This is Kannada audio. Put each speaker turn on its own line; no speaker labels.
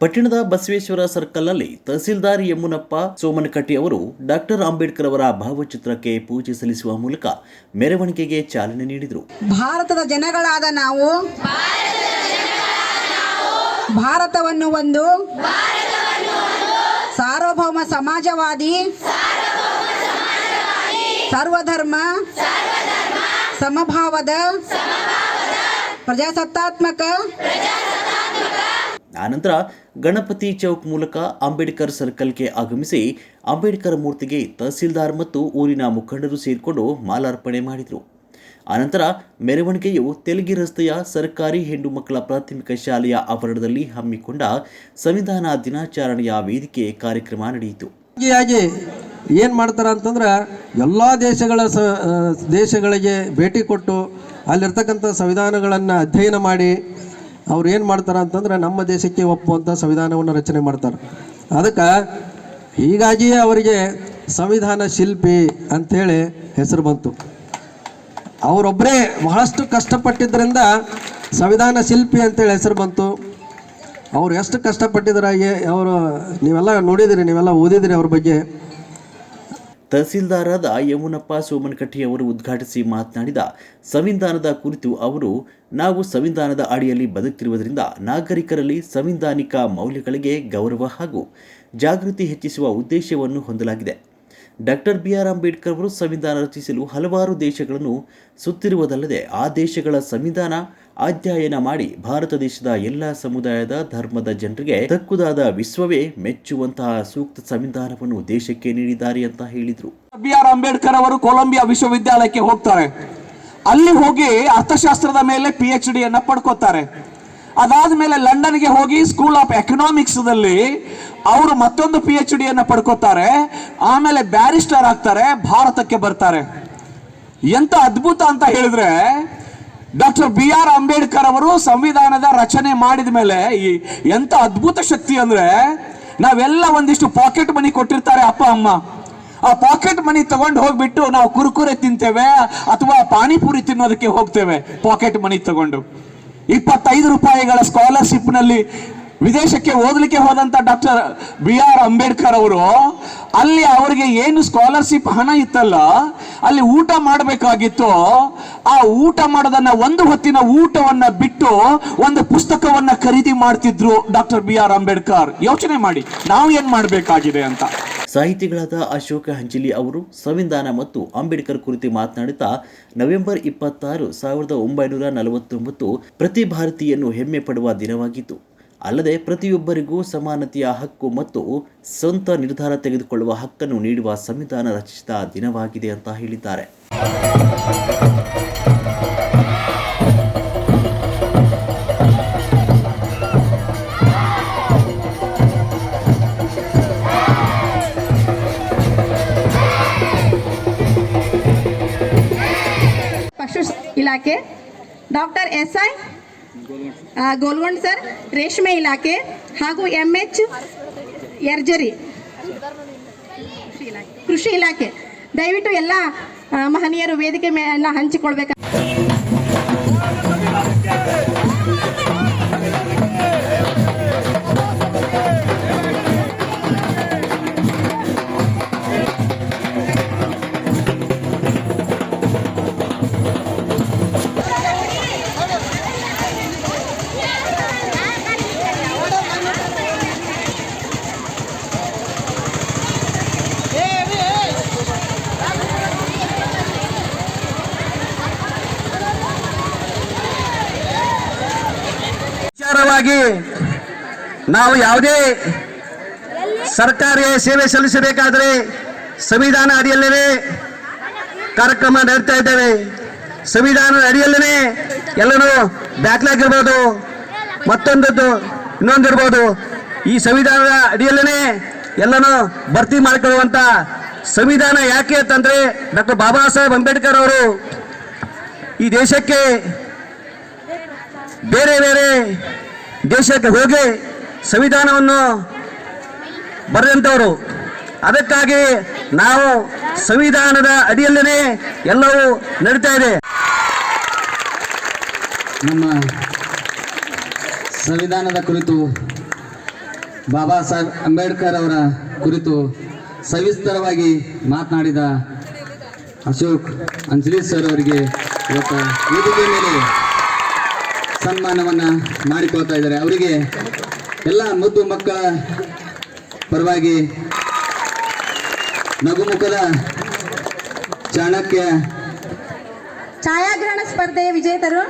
ಪಟ್ಟಣದ ಬಸವೇಶ್ವರ ಸರ್ಕಲ್ನಲ್ಲಿ ತಹಸೀಲ್ದಾರ್ ಯಮುನಪ್ಪ ಸೋಮನಕಟ್ಟಿ ಅವರು ಡಾಕ್ಟರ್ ಅಂಬೇಡ್ಕರ್ ಅವರ ಭಾವಚಿತ್ರಕ್ಕೆ ಪೂಜೆ ಸಲ್ಲಿಸುವ ಮೂಲಕ ಮೆರವಣಿಗೆಗೆ ಚಾಲನೆ ನೀಡಿದರು.
ಭಾರತದ ಜನಗಳಾದ ನಾವು ಭಾರತವನ್ನು ಒಂದು ಸಾರ್ವಭೌಮ ಸಮಾಜವಾದಿ ಸರ್ವಧರ್ಮ ಸಮಭಾವದ ಪ್ರಜಾಸತ್ತಾತ್ಮಕ
ಆನಂತರ ಗಣಪತಿ ಚೌಕ್ ಮೂಲಕ ಅಂಬೇಡ್ಕರ್ ಸರ್ಕಲ್ಗೆ ಆಗಮಿಸಿ ಅಂಬೇಡ್ಕರ್ ಮೂರ್ತಿಗೆ ತಹಸೀಲ್ದಾರ್ ಮತ್ತು ಊರಿನ ಮುಖಂಡರು ಸೇರಿಕೊಂಡು ಮಾಲಾರ್ಪಣೆ ಮಾಡಿದರು. ಆನಂತರ ಮೆರವಣಿಗೆಯು ತೆಲಗಿ ರಸ್ತೆಯ ಸರ್ಕಾರಿ ಹೆಣ್ಣು ಮಕ್ಕಳ ಪ್ರಾಥಮಿಕ ಶಾಲೆಯ ಆವರಣದಲ್ಲಿ ಹಮ್ಮಿಕೊಂಡ ಸಂವಿಧಾನ ದಿನಾಚರಣೆಯ ವೇದಿಕೆ ಕಾರ್ಯಕ್ರಮ ನಡೆಯಿತು.
ಏನು ಮಾಡ್ತಾರೆ ಅಂತಂದ್ರೆ ಎಲ್ಲ ದೇಶಗಳಿಗೆ ಭೇಟಿ ಕೊಟ್ಟು ಅಲ್ಲಿರ್ತಕ್ಕಂಥ ಸಂವಿಧಾನಗಳನ್ನು ಅಧ್ಯಯನ ಮಾಡಿ ಅವ್ರು ಏನು ಮಾಡ್ತಾರೆ ಅಂತಂದ್ರೆ ನಮ್ಮ ದೇಶಕ್ಕೆ ಒಪ್ಪುವಂಥ ಸಂವಿಧಾನವನ್ನು ರಚನೆ ಮಾಡ್ತಾರೆ. ಅದಕ್ಕೆ ಹೀಗಾಗಿಯೇ ಅವರಿಗೆ ಸಂವಿಧಾನ ಶಿಲ್ಪಿ ಅಂಥೇಳಿ ಹೆಸರು ಬಂತು. ಅವರೊಬ್ಬರೇ ಬಹಳಷ್ಟು ಕಷ್ಟಪಟ್ಟಿದ್ದರಿಂದ ಸಂವಿಧಾನ ಶಿಲ್ಪಿ ಅಂತೇಳಿ ಹೆಸರು ಬಂತು. ಅವ್ರು ಎಷ್ಟು ಕಷ್ಟಪಟ್ಟಿದ್ರಾಗೆ ಅವರು ನೀವೆಲ್ಲ ನೋಡಿದಿರಿ, ನೀವೆಲ್ಲ ಓದಿದಿರಿ ಅವ್ರ ಬಗ್ಗೆ.
ತಹಸೀಲ್ದಾರಾದ ಯಮುನಪ್ಪ ಸೋಮನಕಟ್ಟಿ ಅವರು ಉದ್ಘಾಟಿಸಿ ಮಾತನಾಡಿದ ಸಂವಿಧಾನದ ಕುರಿತು ಅವರು, ನಾವು ಸಂವಿಧಾನದ ಅಡಿಯಲ್ಲಿ ಬದುಕಿರುವುದರಿಂದ ನಾಗರಿಕರಲ್ಲಿ ಸಂವಿಧಾನಿಕ ಮೌಲ್ಯಗಳಿಗೆ ಗೌರವ ಹಾಗೂ ಜಾಗೃತಿ ಹೆಚ್ಚಿಸುವ ಉದ್ದೇಶವನ್ನು ಹೊಂದಲಾಗಿದೆ. Doctor B R. ಅಂಬೇಡ್ಕರ್ ಅವರು ಸಂವಿಧಾನ ರಚಿಸಲು ಹಲವಾರು ದೇಶಗಳನ್ನು ಸುತ್ತಿರುವುದಲ್ಲದೆ ಆ ದೇಶಗಳ ಸಂವಿಧಾನ ಅಧ್ಯಯನ ಮಾಡಿ ಭಾರತ ದೇಶದ ಎಲ್ಲ ಸಮುದಾಯದ ಧರ್ಮದ ಜನರಿಗೆ ತಕ್ಕುದಾದ ವಿಶ್ವವೇ ಮೆಚ್ಚುವಂತಹ ಸೂಕ್ತ ಸಂವಿಧಾನವನ್ನು ದೇಶಕ್ಕೆ ನೀಡಿದ್ದಾರೆ ಅಂತ ಹೇಳಿದರು.
ಬಿ.ಆರ್. ಅಂಬೇಡ್ಕರ್ ಅವರು ಕೊಲಂಬಿಯಾ ವಿಶ್ವವಿದ್ಯಾಲಯಕ್ಕೆ ಹೋಗ್ತಾರೆ. ಅಲ್ಲಿ ಹೋಗಿ ಅರ್ಥಶಾಸ್ತ್ರದ ಮೇಲೆ PhD ಅನ್ನ ಪಡ್ಕೋತಾರೆ. ಅದಾದ್ಮೇಲೆ ಲಂಡನ್ಗೆ ಹೋಗಿ ಸ್ಕೂಲ್ ಆಫ್ ಎಕನಾಮಿಕ್ಸ್ ದಲ್ಲಿ ಅವರು ಮತ್ತೊಂದು PhD ಅನ್ನ ಪಡ್ಕೋತಾರೆ. ಆಮೇಲೆ ಬ್ಯಾರಿಸ್ಟರ್ ಆಗ್ತಾರೆ, ಭಾರತಕ್ಕೆ ಬರ್ತಾರೆ. ಎಂತ ಅದ್ಭುತ ಅಂತ ಹೇಳಿದ್ರೆ, ಡಾಕ್ಟರ್ ಬಿ.ಆರ್. ಅಂಬೇಡ್ಕರ್ ಅವರು ಸಂವಿಧಾನದ ರಚನೆ ಮಾಡಿದ ಮೇಲೆ ಎಂತ ಅದ್ಭುತ ಶಕ್ತಿ ಅಂದ್ರೆ, ನಾವೆಲ್ಲ ಒಂದಿಷ್ಟು ಪಾಕೆಟ್ ಮನಿ ಕೊಟ್ಟಿರ್ತಾರೆ ಅಪ್ಪ ಅಮ್ಮ. ಆ ಪಾಕೆಟ್ ಮನಿ ತಗೊಂಡು ಹೋಗ್ಬಿಟ್ಟು ನಾವು ಕುರುಕುರೆ ತಿಂತೇವೆ ಅಥವಾ ಪಾನಿಪುರಿ ತಿನ್ನೋದಕ್ಕೆ ಹೋಗ್ತೇವೆ. ಪಾಕೆಟ್ ಮನಿ ತಗೊಂಡು 25 ರೂಪಾಯಿಗಳ ಸ್ಕಾಲರ್ಶಿಪ್ ನಲ್ಲಿ ವಿದೇಶಕ್ಕೆ ಓದಲಿಕ್ಕೆ ಹೋದಂತ ಡಾಕ್ಟರ್ ಬಿ.ಆರ್. ಅಂಬೇಡ್ಕರ್ ಅವರು ಅಲ್ಲಿ ಅವರಿಗೆ ಏನು ಸ್ಕಾಲರ್ಶಿಪ್ ಹಣ ಇತ್ತಲ್ಲ, ಅಲ್ಲಿ ಊಟ ಮಾಡಬೇಕಾಗಿತ್ತು. ಆ ಊಟ ಮಾಡೋದನ್ನ, ಒಂದು ಹೊತ್ತಿನ ಊಟವನ್ನ ಬಿಟ್ಟು ಒಂದು ಪುಸ್ತಕವನ್ನ ಖರೀದಿ ಮಾಡ್ತಿದ್ರು ಡಾಕ್ಟರ್ ಬಿ.ಆರ್. ಅಂಬೇಡ್ಕರ್. ಯೋಚನೆ ಮಾಡಿ ನಾವು ಏನ್ ಮಾಡಬೇಕಾಗಿದೆ ಅಂತ.
ಸಾಹಿತಿಗಳಾದ ಅಶೋಕ ಹಂಚಿಲಿ ಅವರು ಸಂವಿಧಾನ ಮತ್ತು ಅಂಬೇಡ್ಕರ್ ಕುರಿತು ಮಾತನಾಡುತ್ತಾ, ನವೆಂಬರ್ 26, 1949 ಪ್ರತಿ ಭಾರತೀಯನು ಹೆಮ್ಮೆ ಪಡುವ ದಿನವಾಗಿತ್ತು. ಅಲ್ಲದೆ ಪ್ರತಿಯೊಬ್ಬರಿಗೂ ಸಮಾನತೆಯ ಹಕ್ಕು ಮತ್ತು ಸ್ವಂತ ನಿರ್ಧಾರ ತೆಗೆದುಕೊಳ್ಳುವ ಹಕ್ಕನ್ನು ನೀಡುವ ಸಂವಿಧಾನ ರಚಿಸಿದ ದಿನವಾಗಿದೆ ಅಂತ ಹೇಳಿದ್ದಾರೆ.
ಪಶು ಇಲಾಖೆ ಡಾಕ್ಟರ್ SI ಗೋಲ್ವಂಡ್ ಸರ್, ರೇಷ್ಮೆ ಇಲಾಖೆ ಹಾಗೂ MH ಯರ್ಜರಿ ಕೃಷಿ ಇಲಾಖೆ. ದಯವಿಟ್ಟು ಎಲ್ಲ ಮಹನೀಯರು ವೇದಿಕೆ ಮೇಲೆ ಹಂಚಿಕೊಳ್ಬೇಕು.
ನಾವು ಯಾವುದೇ ಸರ್ಕಾರಿ ಸೇವೆ ಸಲ್ಲಿಸಬೇಕಾದ್ರೆ ಸಂವಿಧಾನ ಅಡಿಯಲ್ಲೇ ಕಾರ್ಯಕ್ರಮ ನಡೆಸ್ತಾ ಇದ್ದೇವೆ. ಸಂವಿಧಾನದ ಅಡಿಯಲ್ಲೇ ಎಲ್ಲನೂ ಬ್ಯಾಕ್ಲಾಗ್ ಇರ್ಬೋದು, ಮತ್ತೊಂದದ್ದು ಇನ್ನೊಂದಿರ್ಬೋದು. ಈ ಸಂವಿಧಾನದ ಅಡಿಯಲ್ಲೇ ಎಲ್ಲನೂ ಭರ್ತಿ ಮಾಡಿಕೊಳ್ಳುವಂತ ಸಂವಿಧಾನ ಯಾಕೆ ಅಂತಂದ್ರೆ, ಡಾಕ್ಟರ್ ಬಾಬಾ ಸಾಹೇಬ್ ಅಂಬೇಡ್ಕರ್ ಅವರು ಈ ದೇಶಕ್ಕೆ ಬೇರೆ ಬೇರೆ ದೇಶಕ್ಕೆ ಹೋಗಿ ಸಂವಿಧಾನವನ್ನು ಬರೆದಂಥವರು. ಅದಕ್ಕಾಗಿ ನಾವು ಸಂವಿಧಾನದ ಅಡಿಯಲ್ಲೇ ಎಲ್ಲವೂ ನಡೀತಾ ಇದೆ.
ನಮ್ಮ ಸಂವಿಧಾನದ ಕುರಿತು ಬಾಬಾ ಸಾಹೇಬ್ ಅಂಬೇಡ್ಕರ್ ಅವರ ಕುರಿತು ಸವಿಸ್ತರವಾಗಿ ಮಾತನಾಡಿದ ಅಶೋಕ್ ಅಂಜಲಿ ಸರ್ ಅವರಿಗೆ ಇವತ್ತು ವೇದಿಕೆ ಮೇಲೆ ಸನ್ಮಾನವನ್ನು ಮಾಡಿಕೊಳ್ತಾ ಇದ್ದಾರೆ. ಅವರಿಗೆ ಎಲ್ಲ ಮುದ್ದು ಮಕ್ಕಳ ಪರವಾಗಿ ನಗುಮುಖದ ಚಾಣಕ್ಯ
ಛಾಯಾಗ್ರಹಣ ಸ್ಪರ್ಧೆಯ ವಿಜೇತರು